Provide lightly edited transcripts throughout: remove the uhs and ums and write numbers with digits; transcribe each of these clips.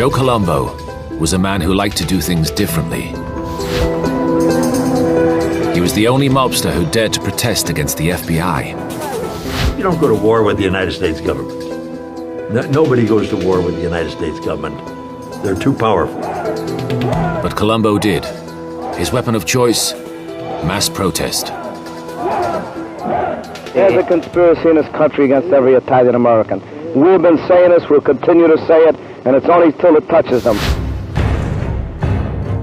Joe Colombo was a man who liked to do things differently. He was the only mobster who dared to protest against the FBI. You don't go to war with the United States government. Nobody goes to war with the United States government. They're too powerful. But Colombo did. His weapon of choice, mass protest. There's a conspiracy in this country against every Italian American. We've been saying this, we'll continue to say it, and it's only till it touches them.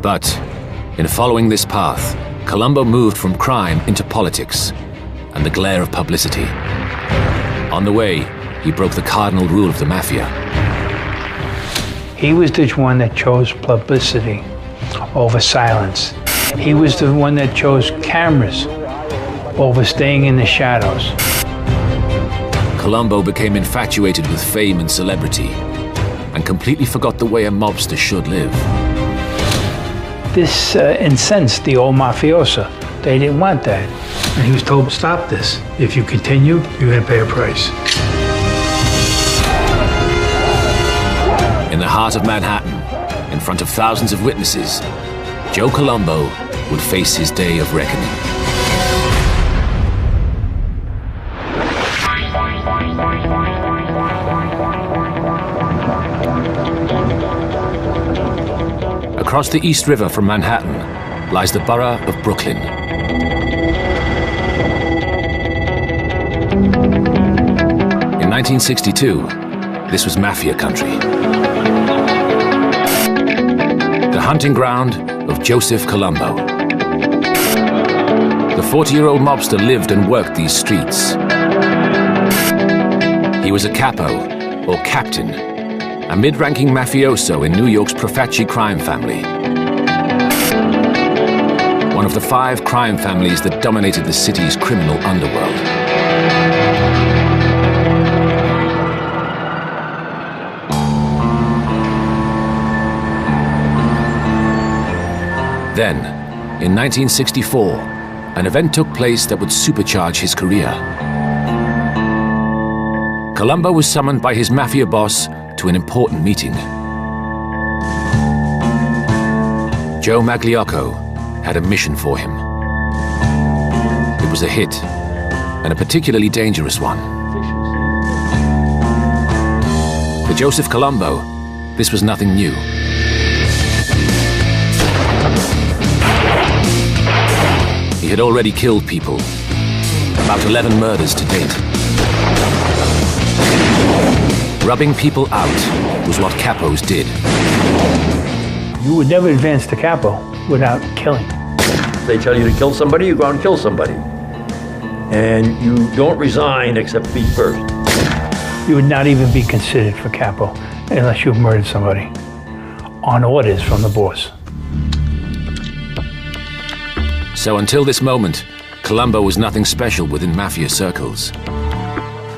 But in following this path, Colombo moved from crime into politics and the glare of publicity. On the way, he broke the cardinal rule of the Mafia. He was the one that chose publicity over silence. He was the one that chose cameras over staying in the shadows. Colombo became infatuated with fame and celebrity and completely forgot the way a mobster should live. This incensed the old mafioso. They didn't want that. And he was told, stop this. If you continue, you're going to pay a price. In the heart of Manhattan, in front of thousands of witnesses, Joe Colombo would face his day of reckoning. Across the East River from Manhattan lies the borough of Brooklyn. In 1962, this was Mafia country. The hunting ground of Joseph Colombo. The 40-year-old mobster lived and worked these streets. He was a capo, or captain, a mid-ranking mafioso in New York's Profaci crime family. One of the 5 crime families that dominated the city's criminal underworld. Then, in 1964, an event took place that would supercharge his career. Colombo was summoned by his Mafia boss to an important meeting. Joe Magliocco had a mission for him. It was a hit, and a particularly dangerous one. For Joseph Colombo, this was nothing new. He had already killed people, about 11 murders to date. Rubbing people out was what capos did. You would never advance to capo without killing. They tell you to kill somebody, you go out and kill somebody. And you don't resign except feet first. You would not even be considered for capo unless you've murdered somebody on orders from the boss. So until this moment, Colombo was nothing special within Mafia circles.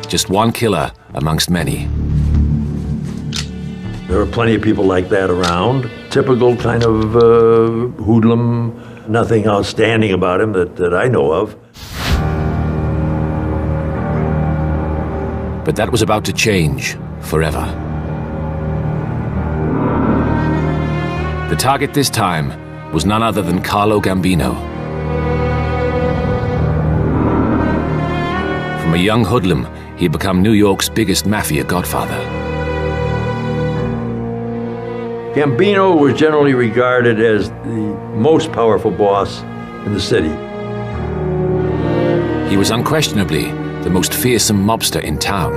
Just one killer amongst many. There were plenty of people like that around. Typical kind of hoodlum, nothing outstanding about him that I know of. But that was about to change forever. The target this time was none other than Carlo Gambino. From a young hoodlum, he had become New York's biggest Mafia godfather. Gambino was generally regarded as the most powerful boss in the city. He was unquestionably the most fearsome mobster in town.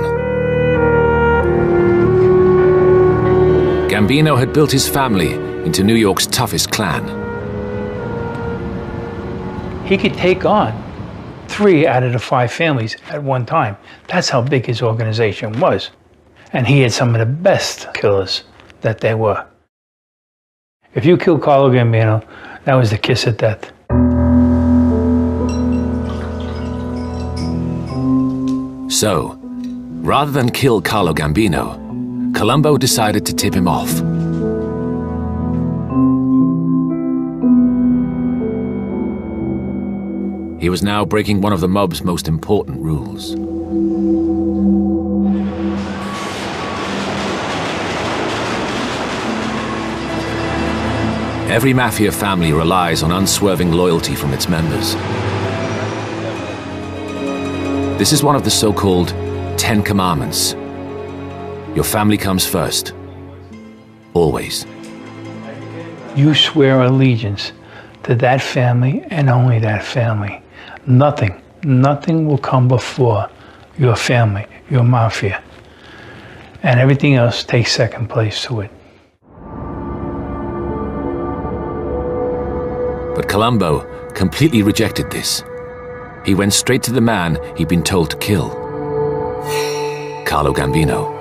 Gambino had built his family into New York's toughest clan. He could take on 3 out of the 5 families at one time. That's how big his organization was. And he had some of the best killers that there were. If you killed Carlo Gambino, that was the kiss of death. So, rather than kill Carlo Gambino, Colombo decided to tip him off. He was now breaking one of the mob's most important rules. Every Mafia family relies on unswerving loyalty from its members. This is one of the so-called 10 Commandments. Your family comes first. Always. You swear allegiance to that family and only that family. Nothing will come before your family, your Mafia. And everything else takes second place to it. But Colombo completely rejected this. He went straight to the man he'd been told to kill. Carlo Gambino.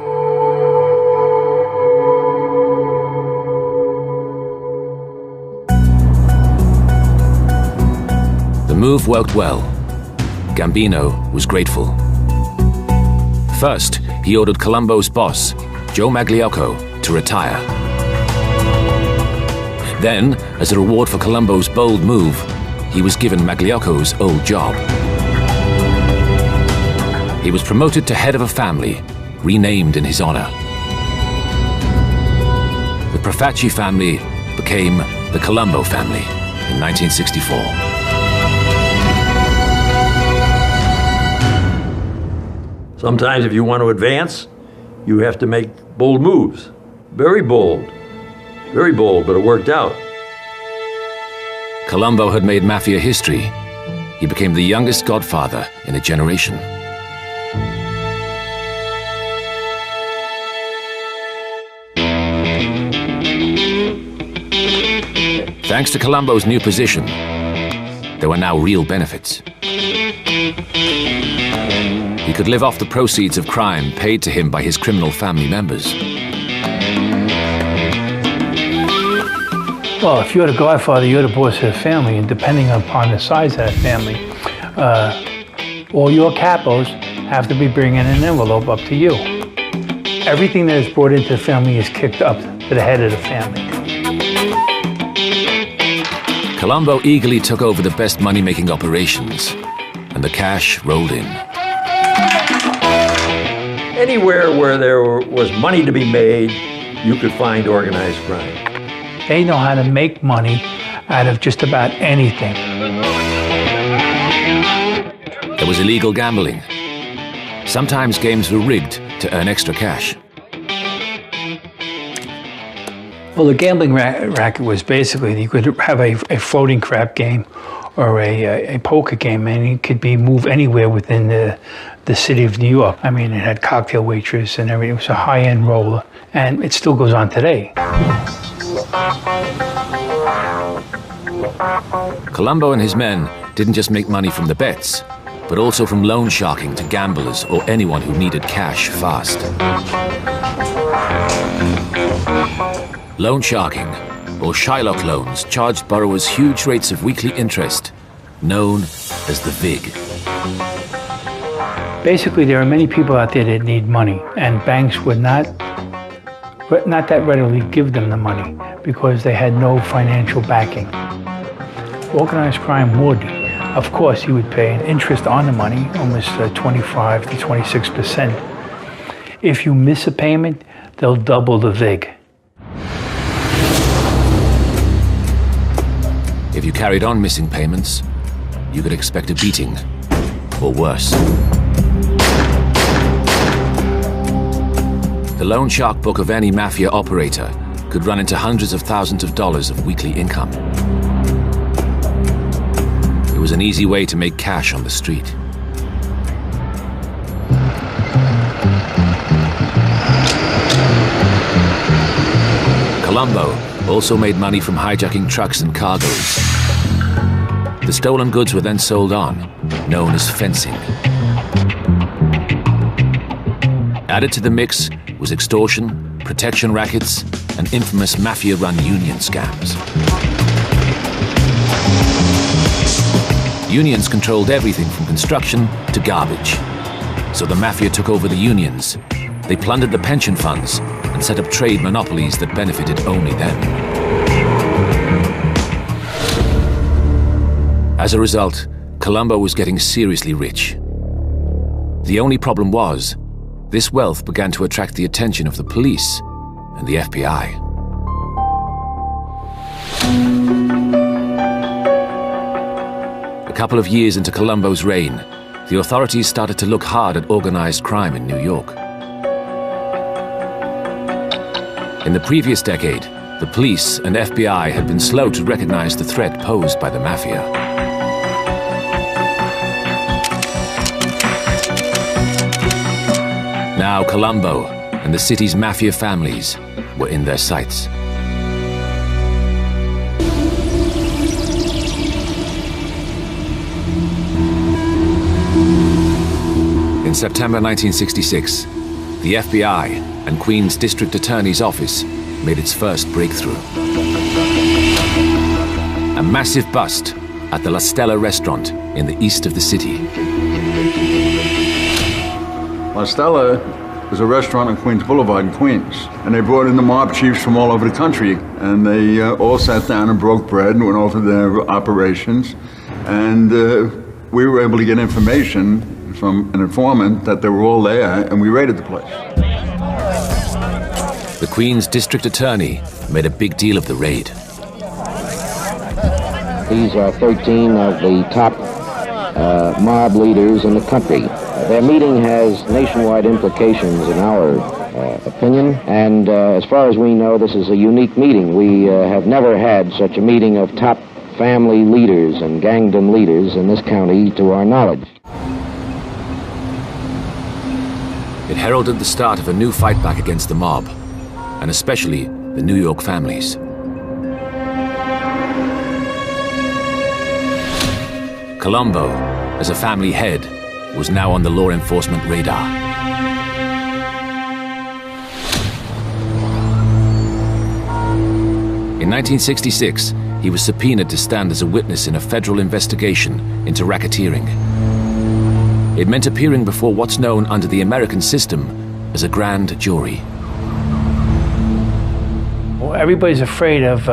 The move worked well. Gambino was grateful. First, he ordered Colombo's boss, Joe Magliocco, to retire. Then, as a reward for Colombo's bold move, he was given Magliocco's old job. He was promoted to head of a family, renamed in his honor. The Profaci family became the Colombo family in 1964. Sometimes if you want to advance, you have to make bold moves. Very bold, but it worked out. Colombo had made Mafia history. He became the youngest godfather in a generation. Thanks to Colombo's new position, there were now real benefits. He could live off the proceeds of crime paid to him by his criminal family members. Well, if you're the godfather, you're the boss of the family, and depending upon the size of that family, all your capos have to be bringing an envelope up to you. Everything that is brought into the family is kicked up to the head of the family. Colombo eagerly took over the best money-making operations, and the cash rolled in. Anywhere where there was money to be made, you could find organized crime. They know how to make money out of just about anything. There was illegal gambling. Sometimes games were rigged to earn extra cash. Well, the gambling racket was basically, you could have a floating crap game or a poker game, and it could be moved anywhere within the city of New York. I mean, it had cocktail waitress and everything. It was a high-end roller, and it still goes on today. Colombo and his men didn't just make money from the bets, but also from loan sharking to gamblers or anyone who needed cash fast. Loan sharking, or Shylock loans, charged borrowers huge rates of weekly interest, known as the VIG. Basically, there are many people out there that need money, and banks would not that readily give them the money because they had no financial backing. Organized crime would. Of course, you would pay an interest on the money, almost 25 to 26%. If you miss a payment, they'll double the VIG. If you carried on missing payments, you could expect a beating, or worse. The loan shark book of any Mafia operator could run into hundreds of thousands of dollars of weekly income. It was an easy way to make cash on the street. Colombo also made money from hijacking trucks and cargoes. The stolen goods were then sold on, known as fencing. Added to the mix was extortion, protection rackets, and infamous Mafia-run union scams. Unions controlled everything from construction to garbage. So the Mafia took over the unions. They plundered the pension funds and set up trade monopolies that benefited only them. As a result, Colombo was getting seriously rich. The only problem was, this wealth began to attract the attention of the police and the FBI. couple of years into Colombo's reign, the authorities started to look hard at organized crime in New York. In the previous decade, the police and FBI had been slow to recognize the threat posed by the Mafia. Now Colombo and the city's Mafia families were in their sights. In September 1966, the FBI and Queens District Attorney's Office made its first breakthrough. A massive bust at the La Stella restaurant in the east of the city. La Stella is a restaurant on Queens Boulevard in Queens, and they brought in the mob chiefs from all over the country, and they all sat down and broke bread and went over their operations, and we were able to get information from an informant that they were all there, and we raided the place. The Queens District Attorney made a big deal of the raid. These are 13 of the top mob leaders in the country. Their meeting has nationwide implications in our opinion, and as far as we know, this is a unique meeting. We have never had such a meeting of top family leaders and gangdom leaders in this county to our knowledge. It heralded the start of a new fight back against the mob, and especially the New York families. Colombo, as a family head, was now on the law enforcement radar. In 1966, he was subpoenaed to stand as a witness in a federal investigation into racketeering. It meant appearing before what's known under the American system as a grand jury. Well, everybody's afraid of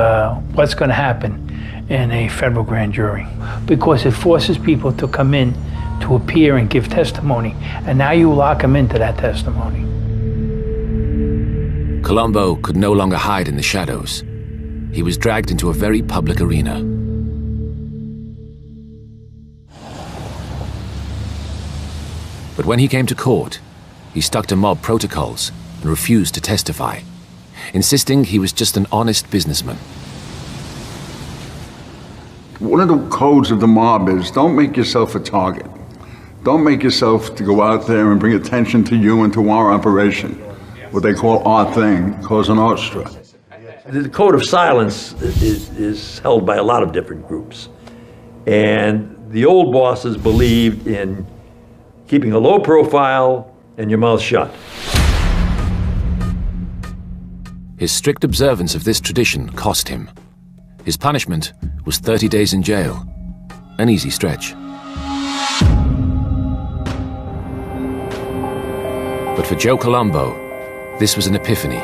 what's going to happen in a federal grand jury because it forces people to come in to appear and give testimony, and now you lock them into that testimony. Colombo could no longer hide in the shadows. He was dragged into a very public arena. But when he came to court, he stuck to mob protocols and refused to testify, insisting he was just an honest businessman. One of the codes of the mob is don't make yourself a target. Don't make yourself to go out there and bring attention to you and to our operation, what they call our thing, Cosa Nostra. The code of silence is held by a lot of different groups. And the old bosses believed in keeping a low profile and your mouth shut. His strict observance of this tradition cost him. His punishment was 30 days in jail, an easy stretch. But for Joe Colombo, this was an epiphany.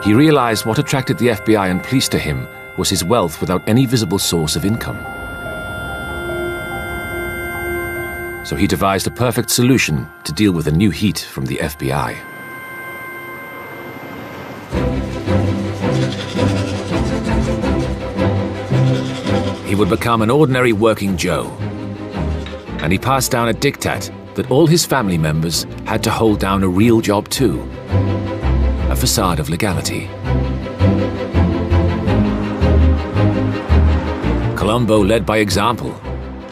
He realized what attracted the FBI and police to him was his wealth without any visible source of income. So he devised a perfect solution to deal with the new heat from the FBI. He would become an ordinary working Joe, and he passed down a diktat that all his family members had to hold down a real job too, a facade of legality. Colombo led by example.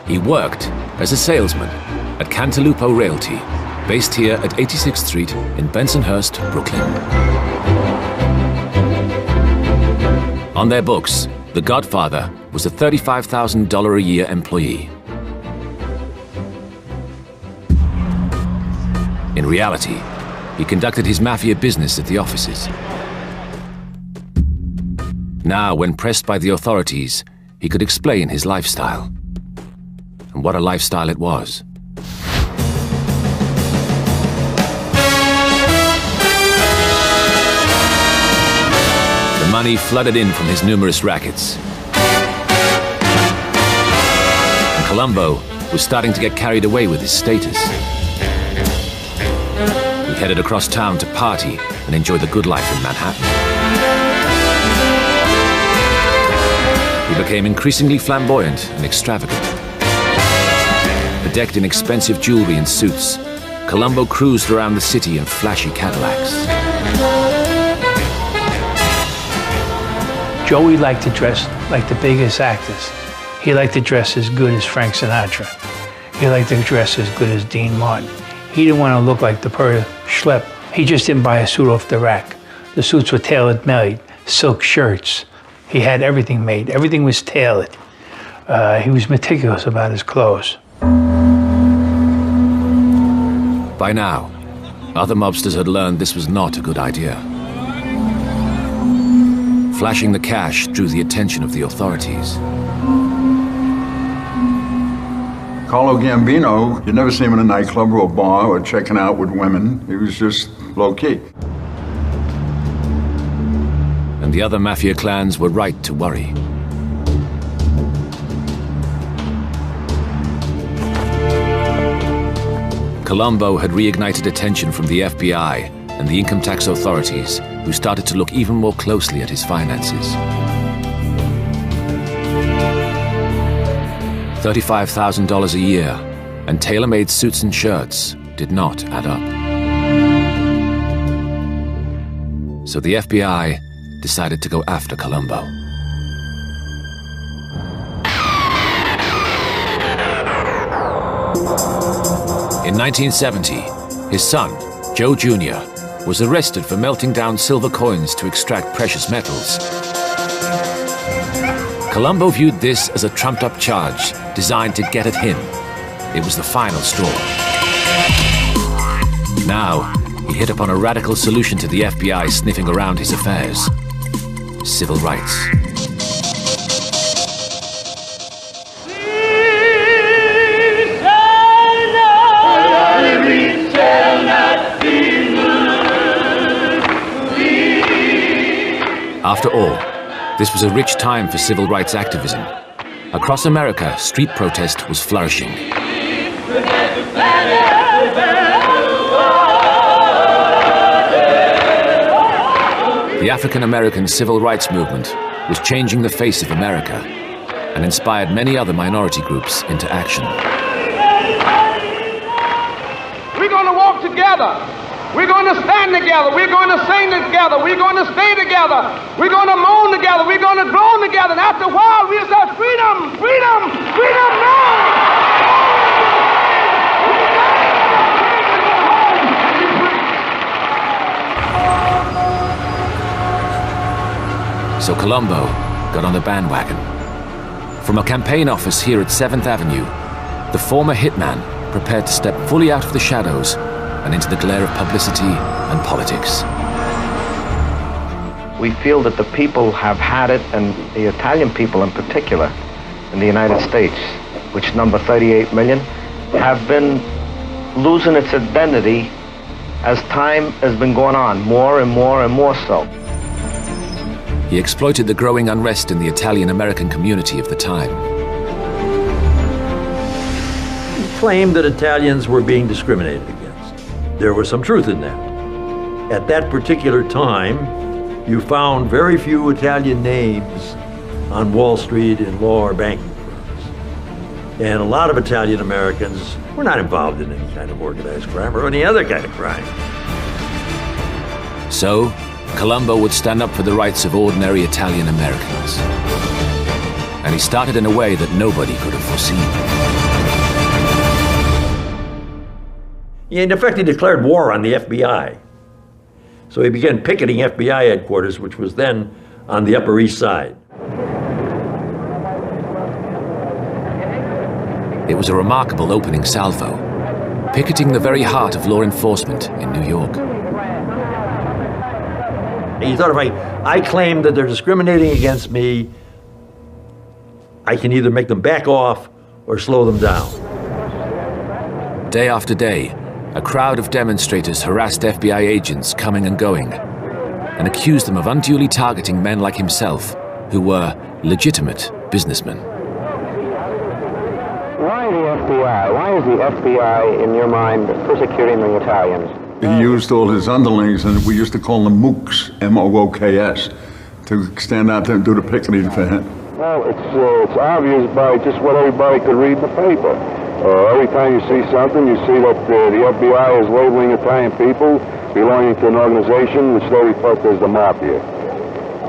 He worked as a salesman at Cantalupo Realty, based here at 86th Street in Bensonhurst, Brooklyn. On their books, the Godfather was a $35,000 a year employee. In reality, he conducted his Mafia business at the offices. Now, when pressed by the authorities, he could explain his lifestyle. And what a lifestyle it was. The money flooded in from his numerous rackets. And Colombo was starting to get carried away with his status. He headed across town to party and enjoy the good life in Manhattan. He became increasingly flamboyant and extravagant. Bedecked in expensive jewelry and suits, Colombo cruised around the city in flashy Cadillacs. Joey liked to dress like the biggest actors. He liked to dress as good as Frank Sinatra. He liked to dress as good as Dean Martin. He didn't want to look like the schlep. He just didn't buy a suit off the rack. The suits were tailor-made, silk shirts. He had everything made. Everything was tailored. He was meticulous about his clothes. By now, other mobsters had learned this was not a good idea. Flashing the cash drew the attention of the authorities. Carlo Gambino, you'd never see him in a nightclub or a bar or checking out with women. He was just low-key. And the other Mafia clans were right to worry. Colombo had reignited attention from the FBI and the income tax authorities, who started to look even more closely at his finances. $35,000 a year and tailor-made suits and shirts did not add up. So the FBI decided to go after Colombo. In 1970, his son, Joe Jr., was arrested for melting down silver coins to extract precious metals. Colombo viewed this as a trumped-up charge designed to get at him. It was the final straw. Now, he hit upon a radical solution to the FBI sniffing around his affairs: civil rights. After all, this was a rich time for civil rights activism. Across America, street protest was flourishing. The African-American civil rights movement was changing the face of America and inspired many other minority groups into action. We're going to walk together. We're going to stand together. We're going to sing together. We're going to stay together. We're going to moan together. We're going to groan together. And after a while, we'll say, freedom, freedom, freedom now! So Colombo got on the bandwagon. From a campaign office here at 7th Avenue, the former hitman prepared to step fully out of the shadows and into the glare of publicity and politics. We feel that the people have had it, and the Italian people in particular, in the United States, which number 38 million, have been losing its identity as time has been going on, more and more and more so. He exploited the growing unrest in the Italian-American community of the time. He claimed that Italians were being discriminated against. There was some truth in that. At that particular time, you found very few Italian names on Wall Street in law or banking firms. And a lot of Italian Americans were not involved in any kind of organized crime or any other kind of crime. So, Colombo would stand up for the rights of ordinary Italian Americans. And he started in a way that nobody could have foreseen. In effect, he declared war on the FBI. So he began picketing FBI headquarters, which was then on the Upper East Side. It was a remarkable opening salvo, picketing the very heart of law enforcement in New York. He thought, if I claim that they're discriminating against me, I can either make them back off or slow them down. Day after day, a crowd of demonstrators harassed FBI agents coming and going and accused them of unduly targeting men like himself, who were legitimate businessmen. Why the FBI? Why is the FBI, in your mind, persecuting the Italians? He used all his underlings, and we used to call them mooks, M-O-O-K-S, to stand out there and do the picketing for him. Well, it's obvious by just what everybody could read in the paper. Every time you see something, you see that the FBI is labeling Italian people belonging to an organization which they refer to as the Mafia.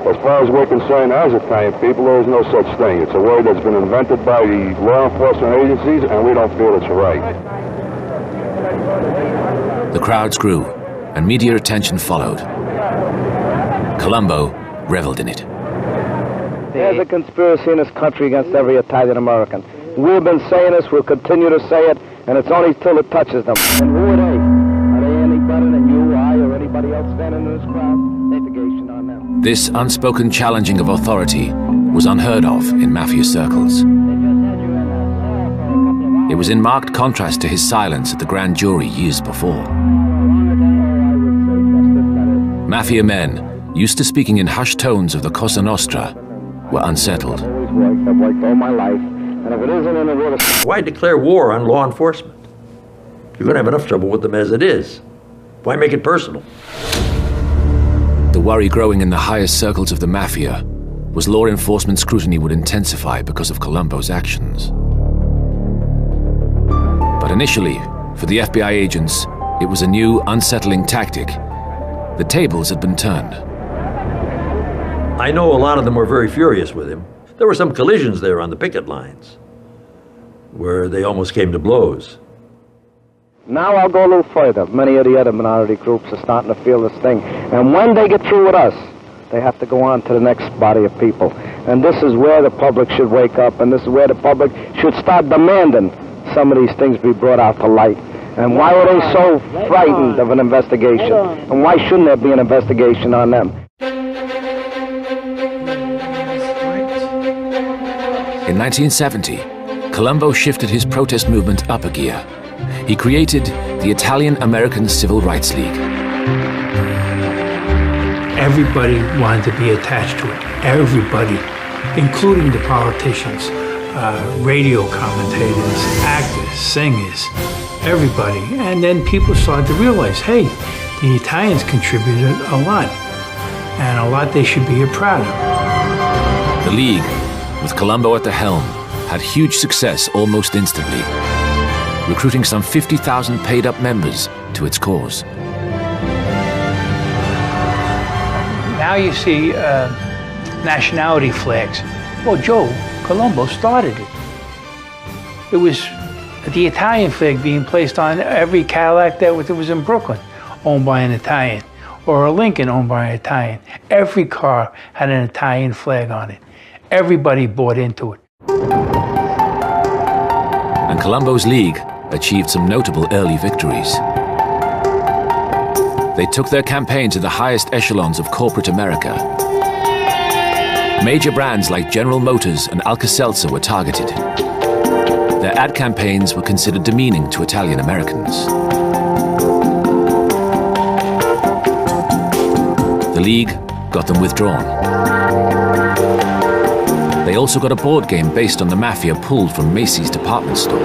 As far as we're concerned as Italian people, there is no such thing. It's a word that's been invented by the law enforcement agencies, and we don't feel it's right. The crowds grew, and media attention followed. Colombo reveled in it. There's a conspiracy in this country against every Italian American. We've been saying this, we'll continue to say it, and it's only till it touches them. And who are they? Are they any better than you, I, or anybody else standing in this crowd? Investigation on them. This unspoken challenging of authority was unheard of in Mafia circles. It was in marked contrast to his silence at the grand jury years before. Mafia men, used to speaking in hushed tones of the Cosa Nostra, were unsettled. I've worked all my life, and if it isn't in the water... Why declare war on law enforcement? You're going to have enough trouble with them as it is. Why make it personal? The worry growing in the highest circles of the Mafia was law enforcement scrutiny would intensify because of Colombo's actions. But initially, for the FBI agents, it was a new, unsettling tactic. The tables had been turned. I know a lot of them were very furious with him. There were some collisions there on the picket lines where they almost came to blows. Now I'll go a little further. Many of the other minority groups are starting to feel this thing. And when they get through with us, they have to go on to the next body of people. And this is where the public should wake up, and this is where the public should start demanding some of these things be brought out to light. And why are they so frightened of an investigation? And why shouldn't there be an investigation on them? In 1970, Colombo shifted his protest movement up a gear. He created the Italian-American Civil Rights League. Everybody wanted to be attached to it. Everybody, including the politicians, radio commentators, actors, singers, everybody. And then people started to realize, hey, the Italians contributed a lot, and a lot they should be proud of. The League, with Colombo at the helm, had huge success almost instantly, recruiting some 50,000 paid-up members to its cause. Now you see nationality flags. Well, Joe Colombo started it. It was the Italian flag being placed on every Cadillac that was in Brooklyn, owned by an Italian, or a Lincoln owned by an Italian. Every car had an Italian flag on it. Everybody bought into it. And Colombo's League achieved some notable early victories. They took their campaign to the highest echelons of corporate America. Major brands like General Motors and Alka-Seltzer were targeted. Their ad campaigns were considered demeaning to Italian Americans. The League got them withdrawn. They also got a board game based on the Mafia pulled from Macy's department store.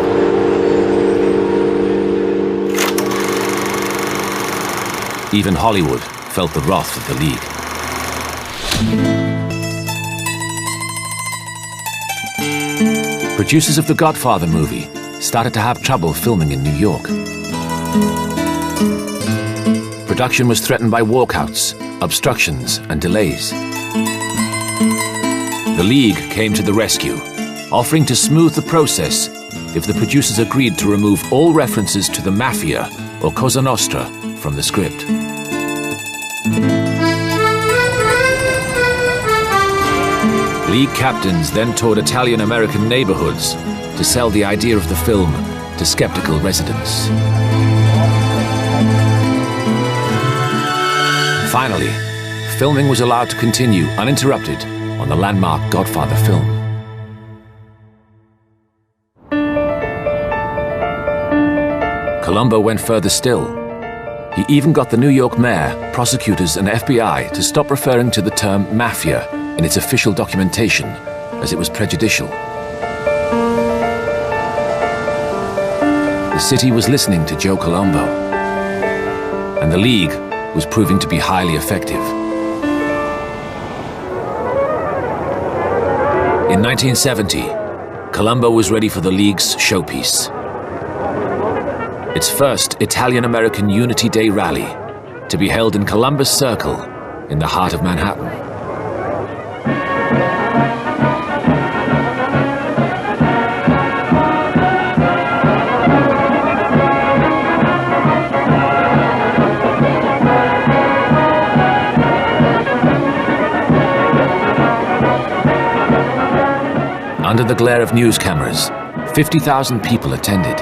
Even Hollywood felt the wrath of the League. Producers of the Godfather movie started to have trouble filming in New York. Production was threatened by walkouts, obstructions, and delays. The League came to the rescue, offering to smooth the process if the producers agreed to remove all references to the Mafia or Cosa Nostra from the script. League captains then toured Italian-American neighborhoods to sell the idea of the film to skeptical residents. Finally, filming was allowed to continue uninterrupted on the landmark Godfather film. Colombo went further still. He even got the New York mayor, prosecutors, and FBI to stop referring to the term Mafia in its official documentation, as it was prejudicial. The city was listening to Joe Colombo, and the League was proving to be highly effective. In 1970, Colombo was ready for the League's showpiece. Its first Italian-American Unity Day rally, to be held in Columbus Circle in the heart of Manhattan. Under the glare of news cameras, 50,000 people attended.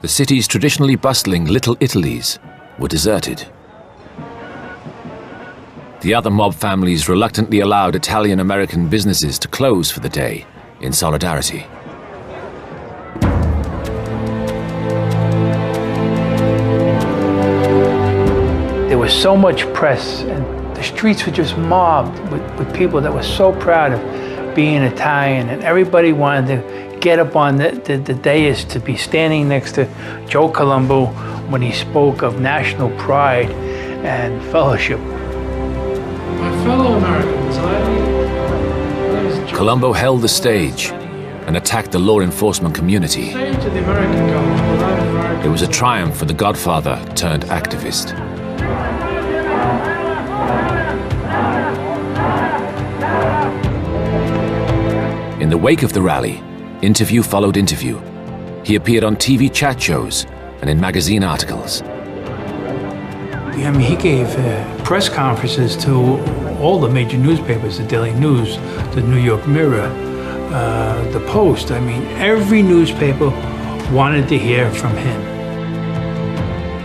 The city's traditionally bustling Little Italies were deserted. The other mob families reluctantly allowed Italian-American businesses to close for the day in solidarity. There was so much press, and the streets were just mobbed with people that were so proud of being Italian, and everybody wanted to get up on the dais to be standing next to Joe Colombo when he spoke of national pride and fellowship. My fellow Americans, Colombo held the stage and attacked the law enforcement community. It was a triumph for the Godfather turned activist. In the wake of the rally, interview followed interview. He appeared on TV chat shows and in magazine articles. I mean, he gave press conferences to all the major newspapers, the Daily News, the New York Mirror, the Post. I mean, every newspaper wanted to hear from him.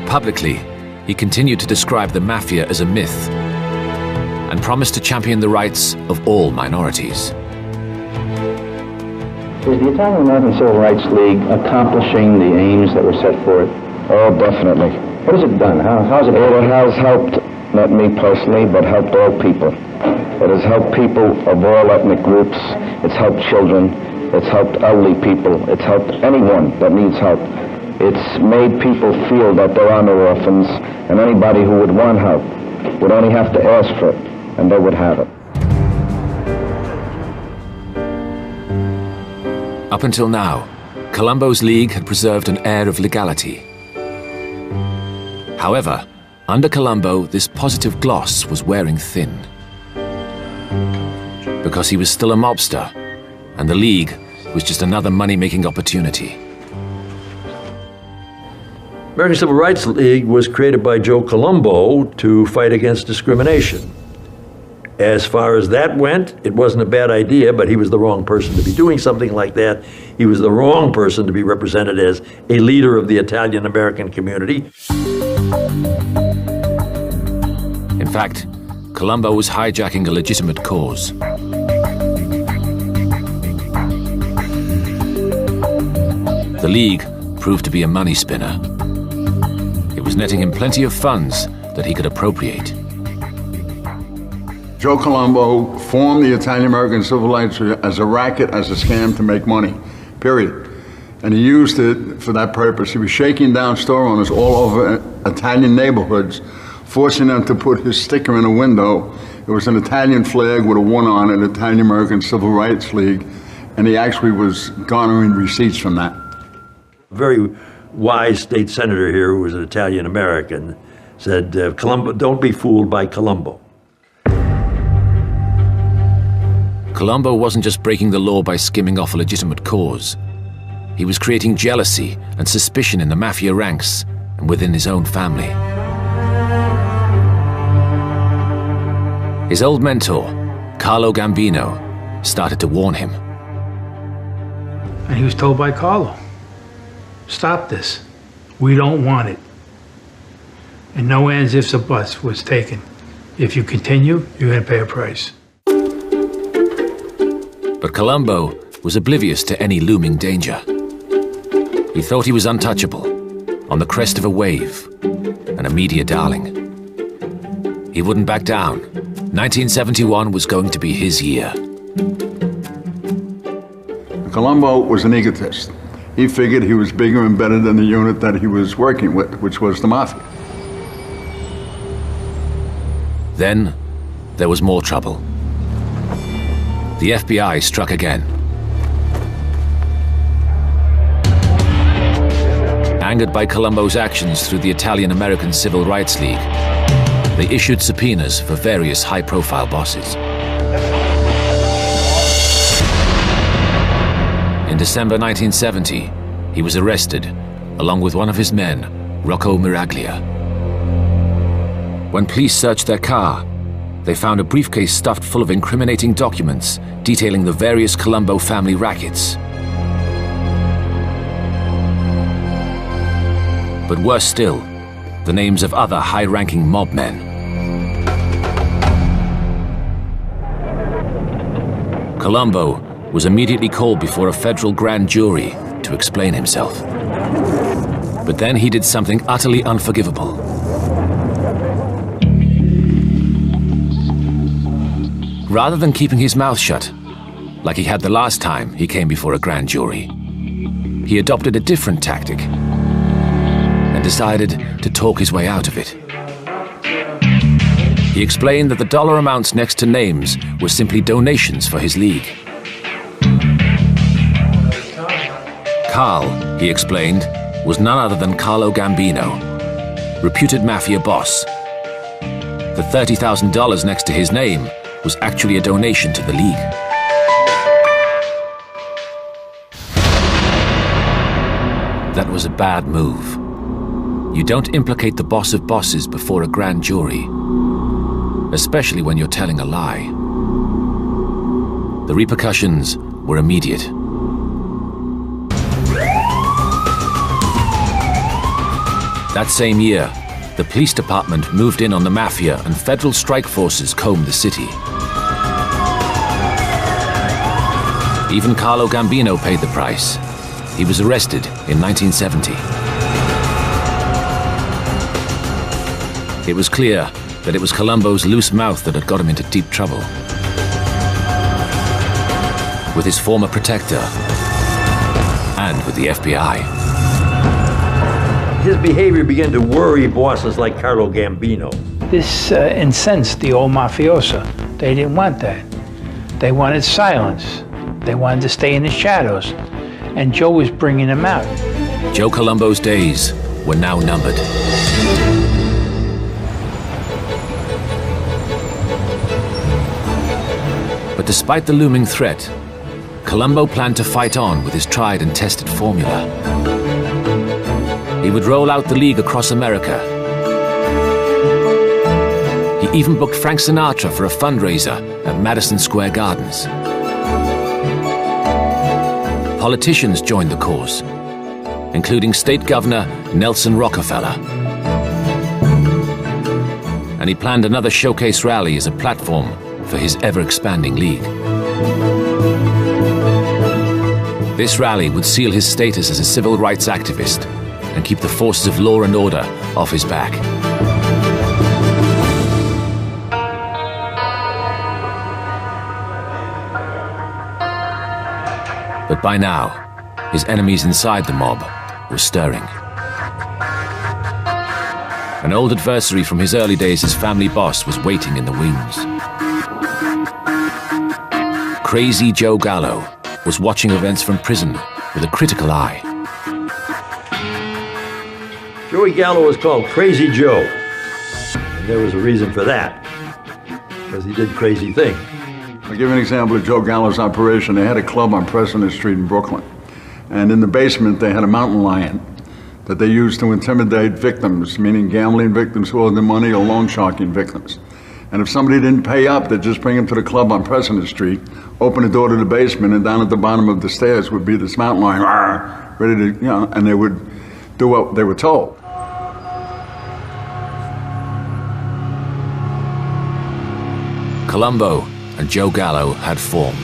Publicly, he continued to describe the Mafia as a myth and promised to champion the rights of all minorities. Is the Italian-American Civil Rights League accomplishing the aims that were set for it? Oh, definitely. What has it done? How has it? It has helped, not me personally, but helped all people. It has helped people of all ethnic groups. It's helped children. It's helped elderly people. It's helped anyone that needs help. It's made people feel that there are no orphans, and anybody who would want help would only have to ask for it, and they would have it. Up until now, Colombo's League had preserved an air of legality. However, under Colombo, this positive gloss was wearing thin. Because he was still a mobster, and the League was just another money-making opportunity. American Civil Rights League was created by Joe Colombo to fight against discrimination. As far as that went, it wasn't a bad idea, but he was the wrong person to be doing something like that. He was the wrong person to be represented as a leader of the Italian-American community. In fact, Colombo was hijacking a legitimate cause. The League proved to be a money spinner. It was netting him plenty of funds that he could appropriate. Joe Colombo formed the Italian-American Civil Rights as a racket, as a scam to make money, period. And he used it for that purpose. He was shaking down store owners all over Italian neighborhoods, forcing them to put his sticker in a window. It was an Italian flag with a 1 on it, Italian-American Civil Rights League, and he actually was garnering receipts from that. A very wise state senator here, who was an Italian-American, said, Colombo, don't be fooled by Colombo. Colombo wasn't just breaking the law by skimming off a legitimate cause. He was creating jealousy and suspicion in the Mafia ranks and within his own family. His old mentor, Carlo Gambino, started to warn him. And he was told by Carlo, stop this. We don't want it. And no ands, ifs, or buts was taken. If you continue, you're going to pay a price. But Colombo was oblivious to any looming danger. He thought he was untouchable, on the crest of a wave, and a media darling. He wouldn't back down. 1971 was going to be his year. Colombo was an egotist. He figured he was bigger and better than the unit that he was working with, which was the Mafia. Then, there was more trouble. the FBI struck again. Angered by Colombo's actions through the Italian-American Civil Rights League, they issued subpoenas for various high-profile bosses. In December 1970, he was arrested, along with one of his men, Rocco Miraglia. When police searched their car, they found a briefcase stuffed full of incriminating documents detailing the various Colombo family rackets. But worse still, the names of other high-ranking mob men. Colombo was immediately called before a federal grand jury to explain himself. But then he did something utterly unforgivable. Rather than keeping his mouth shut, like he had the last time he came before a grand jury, he adopted a different tactic and decided to talk his way out of it. He explained that the dollar amounts next to names were simply donations for his league. Carl, he explained, was none other than Carlo Gambino, reputed Mafia boss. The $30,000 next to his name was actually a donation to the league. That was a bad move. You don't implicate the boss of bosses before a grand jury, especially when you're telling a lie. The repercussions were immediate. That same year, the police department moved in on the Mafia and federal strike forces combed the city. Even Carlo Gambino paid the price. He was arrested in 1970. It was clear that it was Colombo's loose mouth that had got him into deep trouble. With his former protector and with the FBI. His behavior began to worry bosses like Carlo Gambino. This incensed the old mafioso. They didn't want that. They wanted silence. They wanted to stay in the shadows. And Joe was bringing them out. Joe Colombo's days were now numbered. But despite the looming threat, Colombo planned to fight on with his tried and tested formula. He would roll out the league across America. He even booked Frank Sinatra for a fundraiser at Madison Square Gardens. Politicians joined the cause, including State Governor Nelson Rockefeller. And he planned another showcase rally as a platform for his ever-expanding league. This rally would seal his status as a civil rights activist and keep the forces of law and order off his back. But by now, his enemies inside the mob were stirring. An old adversary from his early days as family boss was waiting in the wings. Crazy Joe Gallo was watching events from prison with a critical eye. Joey Gallo was called Crazy Joe. And there was a reason for that, because he did crazy things. I'll give you an example of Joe Gallo's operation. They had a club on President Street in Brooklyn. And in the basement, they had a mountain lion that they used to intimidate victims, meaning gambling victims who owed them money or loan sharking victims. And if somebody didn't pay up, they'd just bring them to the club on President Street, open the door to the basement, and down at the bottom of the stairs would be this mountain lion, ready to, and they would do what they were told. Colombo and Joe Gallo had formed.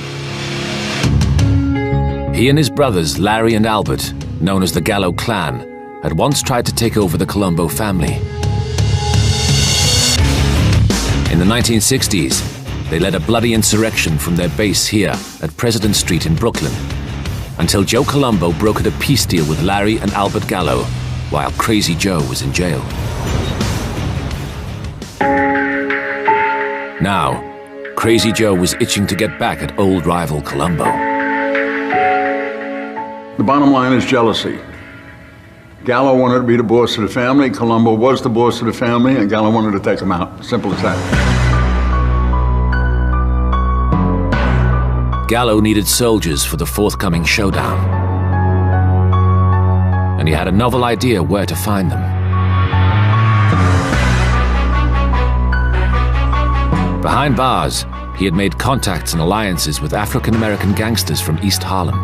He and his brothers, Larry and Albert, known as the Gallo clan, had once tried to take over the Colombo family. In the 1960s, they led a bloody insurrection from their base here at President Street in Brooklyn, until Joe Colombo brokered a peace deal with Larry and Albert Gallo, while Crazy Joe was in jail. Now, Crazy Joe was itching to get back at old rival Colombo. The bottom line is jealousy. Gallo wanted to be the boss of the family, Colombo was the boss of the family, and Gallo wanted to take him out. Simple as that. Gallo needed soldiers for the forthcoming showdown. And he had a novel idea where to find them. Behind bars, he had made contacts and alliances with African-American gangsters from East Harlem.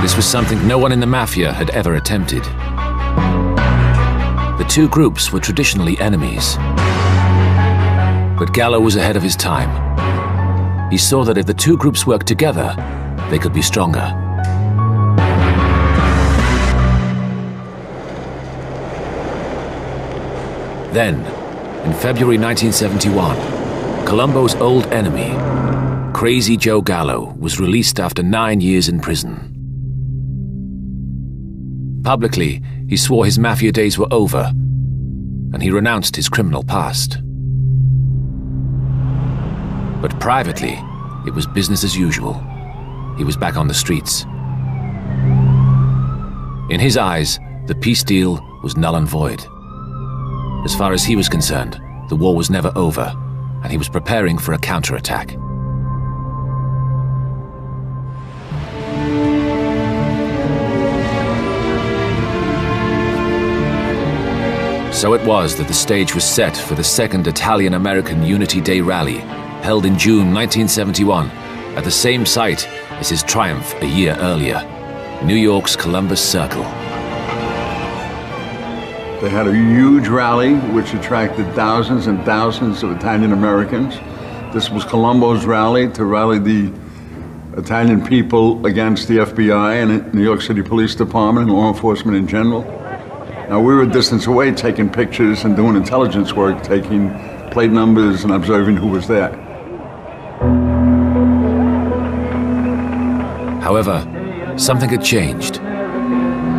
This was something no one in the Mafia had ever attempted. The two groups were traditionally enemies. But Gallo was ahead of his time. He saw that if the two groups worked together, they could be stronger. Then, in February 1971, Colombo's old enemy, Crazy Joe Gallo, was released after 9 years in prison. Publicly, he swore his Mafia days were over, and he renounced his criminal past. But privately, it was business as usual. He was back on the streets. In his eyes, the peace deal was null and void. As far as he was concerned, the war was never over, and he was preparing for a counterattack. So it was that the stage was set for the second Italian-American Unity Day rally, held in June 1971, at the same site as his triumph a year earlier, New York's Columbus Circle. They had a huge rally which attracted thousands and thousands of Italian Americans. This was Colombo's rally to rally the Italian people against the FBI and New York City Police Department and law enforcement in general. Now, we were a distance away taking pictures and doing intelligence work, taking plate numbers and observing who was there. However, something had changed.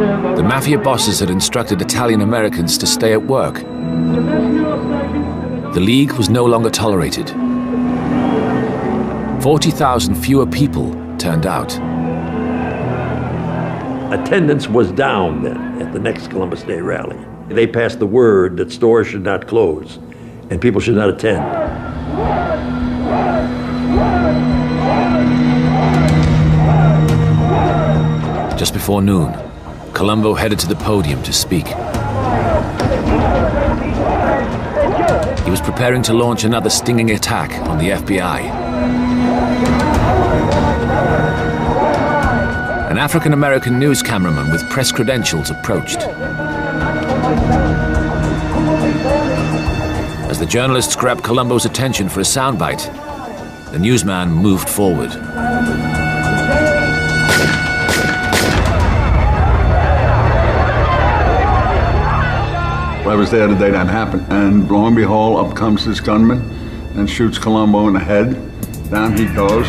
The Mafia bosses had instructed Italian Americans to stay at work. The League was no longer tolerated. 40,000 fewer people turned out. Attendance was down then at the next Columbus Day rally. They passed the word that stores should not close and people should not attend. Just before noon, Colombo headed to the podium to speak. He was preparing to launch another stinging attack on the FBI. An African-American news cameraman with press credentials approached. As the journalists grabbed Colombo's attention for a soundbite, the newsman moved forward. I was there the day that happened, and lo and behold, up comes this gunman and shoots Colombo in the head. Down he goes.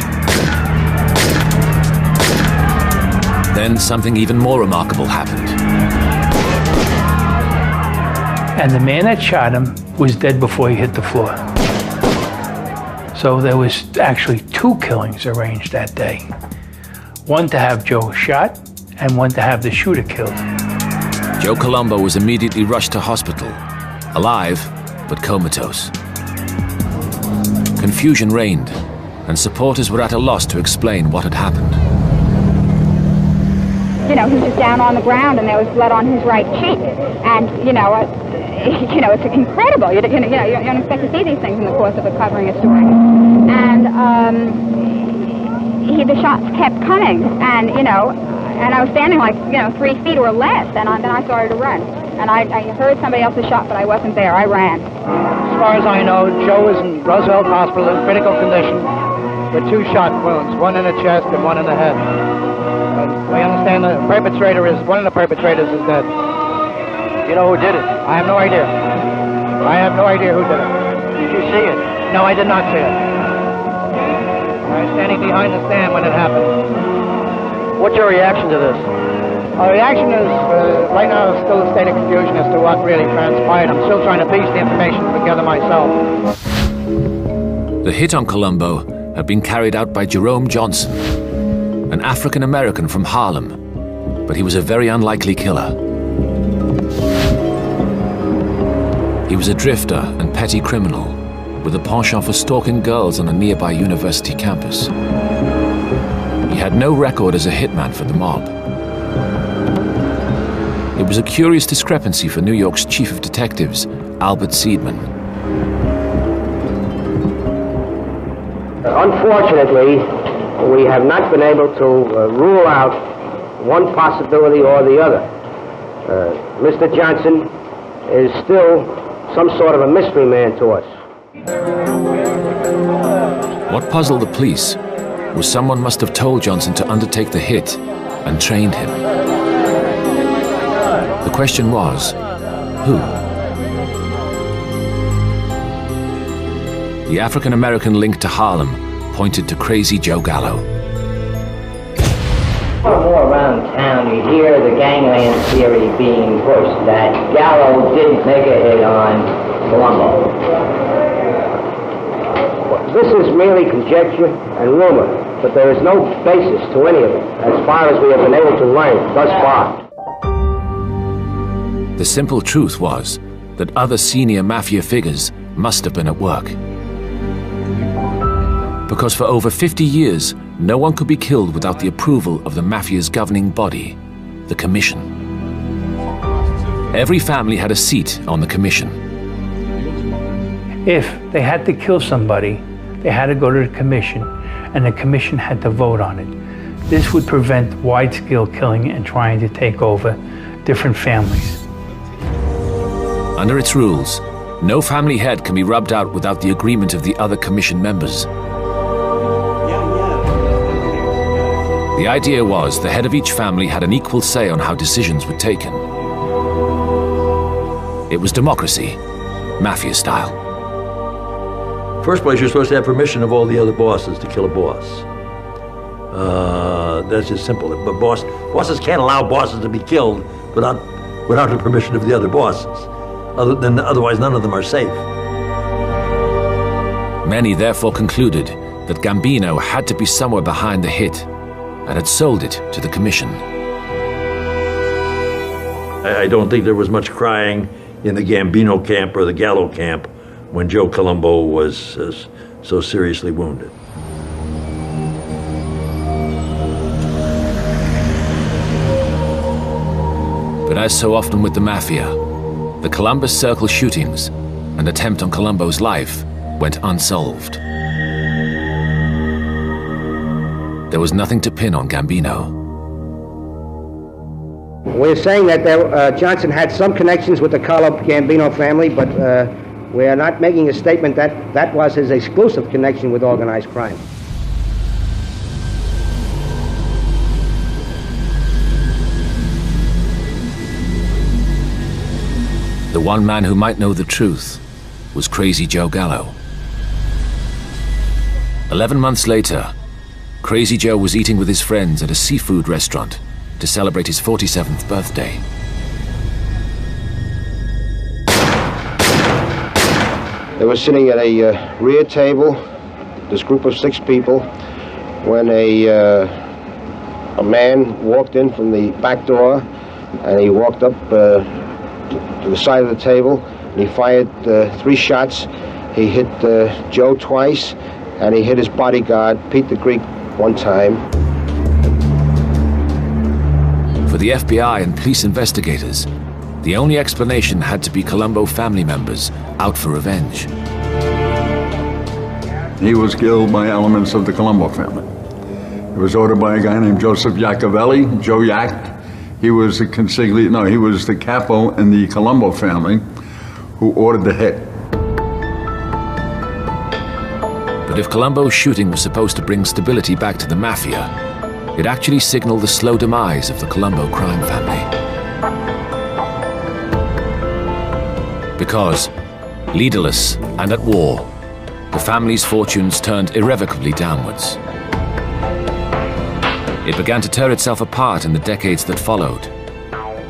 Then something even more remarkable happened. And the man that shot him was dead before he hit the floor. So there was actually 2 killings arranged that day. One to have Joe shot, and one to have the shooter killed. Joe Colombo was immediately rushed to hospital, alive but comatose. Confusion reigned, and supporters were at a loss to explain what had happened. You know, he was just down on the ground and there was blood on his right cheek. And, it's incredible. You don't expect to see these things in the course of covering a story. And the shots kept coming. And, and I was standing like, 3 feet or less. And then I started to run. And I heard somebody else's shot, but I wasn't there. I ran. As far as I know, Joe is in Roosevelt Hospital in critical condition with 2 shot wounds, one in the chest and one in the head. We understand one of the perpetrators is dead. You know who did it? I have no idea. I have no idea who did it. Did you see it? No, I did not see it. I was standing behind the stand when it happened. What's your reaction to this? Our reaction is, right now, is still a state of confusion as to what really transpired. I'm still trying to piece the information together myself. The hit on Colombo had been carried out by Jerome Johnson, an African-American from Harlem, but he was a very unlikely killer. He was a drifter and petty criminal with a penchant for stalking girls on a nearby university campus. He had no record as a hitman for the mob. It was a curious discrepancy for New York's chief of detectives, Albert Seidman. Unfortunately, we have not been able to rule out one possibility or the other. Mr. Johnson is still some sort of a mystery man to us. What puzzled the police was someone must have told Johnson to undertake the hit and trained him. The question was, who? The African-American link to Harlem pointed to Crazy Joe Gallo. More around town, you hear the gangland theory being pushed that Gallo did make a hit on Colombo. This is merely conjecture and rumor, but there is no basis to any of it, as far as we have been able to learn thus far. The simple truth was that other senior Mafia figures must have been at work. Because for over 50 years, no one could be killed without the approval of the Mafia's governing body, the Commission. Every family had a seat on the Commission. If they had to kill somebody, they had to go to the Commission, and the Commission had to vote on it. This would prevent wide-scale killing and trying to take over different families. Under its rules, no family head can be rubbed out without the agreement of the other Commission members. The idea was the head of each family had an equal say on how decisions were taken. It was democracy, Mafia style. First place, you're supposed to have permission of all the other bosses to kill a boss. That's just simple. But bosses can't allow bosses to be killed without the permission of the other bosses. Otherwise, none of them are safe. Many therefore concluded that Gambino had to be somewhere behind the hit and had sold it to the Commission. I don't think there was much crying in the Gambino camp or the Gallo camp when Joe Colombo was so seriously wounded. But as so often with the Mafia, the Columbus Circle shootings and attempt on Colombo's life went unsolved. There was nothing to pin on Gambino. We're saying that Johnson had some connections with the Gambino family, but we are not making a statement that that was his exclusive connection with organized crime. The one man who might know the truth was Crazy Joe Gallo. 11 months later, Crazy Joe was eating with his friends at a seafood restaurant to celebrate his 47th birthday. They were sitting at a rear table, this group of 6 people, when a man walked in from the back door, and he walked up to the side of the table, and he fired 3 shots. He hit Joe twice, and he hit his bodyguard, Pete the Greek, 1 time. For the FBI and police investigators, the only explanation had to be Colombo family members out for revenge. He was killed by elements of the Colombo family. It was ordered by a guy named Joseph Iacovelli, Joe Yack. He was the consiglio, he was the capo in the Colombo family who ordered the hit. But if Colombo's shooting was supposed to bring stability back to the Mafia, it actually signaled the slow demise of the Colombo crime family. Because, leaderless and at war, the family's fortunes turned irrevocably downwards. It began to tear itself apart in the decades that followed.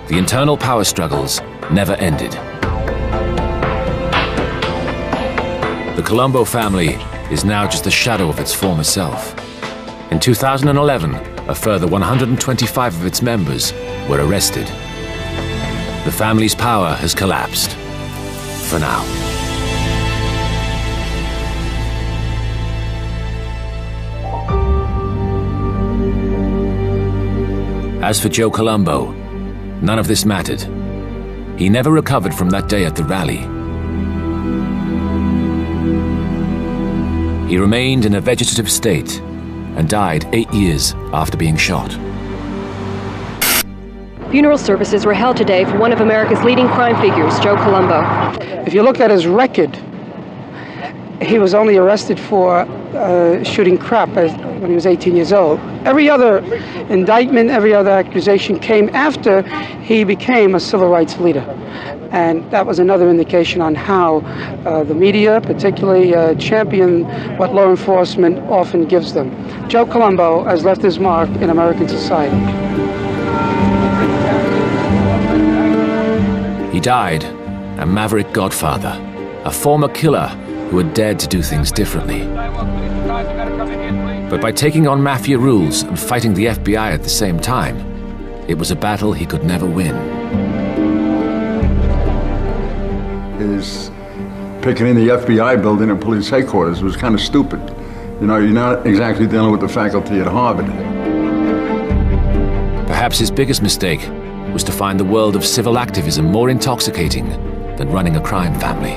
The internal power struggles never ended. The Colombo family is now just a shadow of its former self. In 2011, a further 125 of its members were arrested. The family's power has collapsed. For now. As for Joe Colombo, none of this mattered. He never recovered from that day at the rally. He remained in a vegetative state and died 8 years after being shot. Funeral services were held today for one of America's leading crime figures, Joe Colombo. If you look at his record, he was only arrested for shooting crap when he was 18 years old. Every other indictment, every other accusation came after he became a civil rights leader. And that was another indication on how the media, particularly, champion what law enforcement often gives them. Joe Colombo has left his mark in American society. He died a maverick godfather, a former killer who had dared to do things differently. But by taking on Mafia rules and fighting the FBI at the same time, it was a battle he could never win. His picking in the FBI building and police headquarters was kind of stupid. You know, you're not exactly dealing with the faculty at Harvard. Perhaps his biggest mistake was to find the world of civil activism more intoxicating than running a crime family.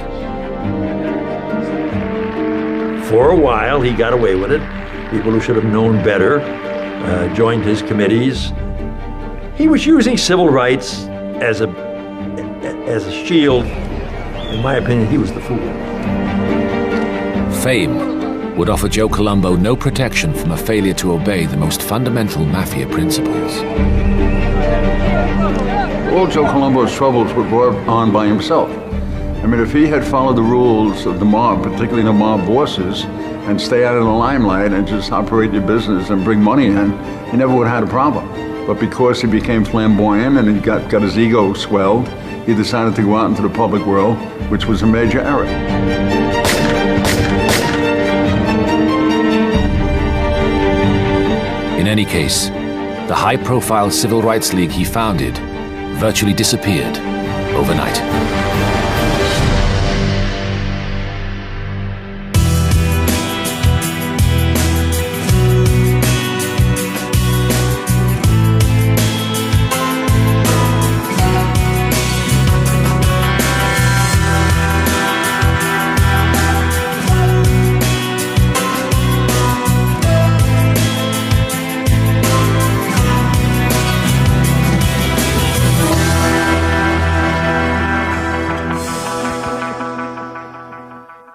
For a while, he got away with it. People who should have known better joined his committees. He was using civil rights as a shield. In my opinion, he was the fool. Fame would offer Joe Colombo no protection from a failure to obey the most fundamental Mafia principles. All Joe Colombo's troubles were brought on by himself. I mean, if he had followed the rules of the mob, particularly the mob bosses, and stay out of the limelight and just operate your business and bring money in, he never would have had a problem. But because he became flamboyant and he got his ego swelled, he decided to go out into the public world, which was a major error. In any case, the high-profile Civil Rights League he founded virtually disappeared overnight.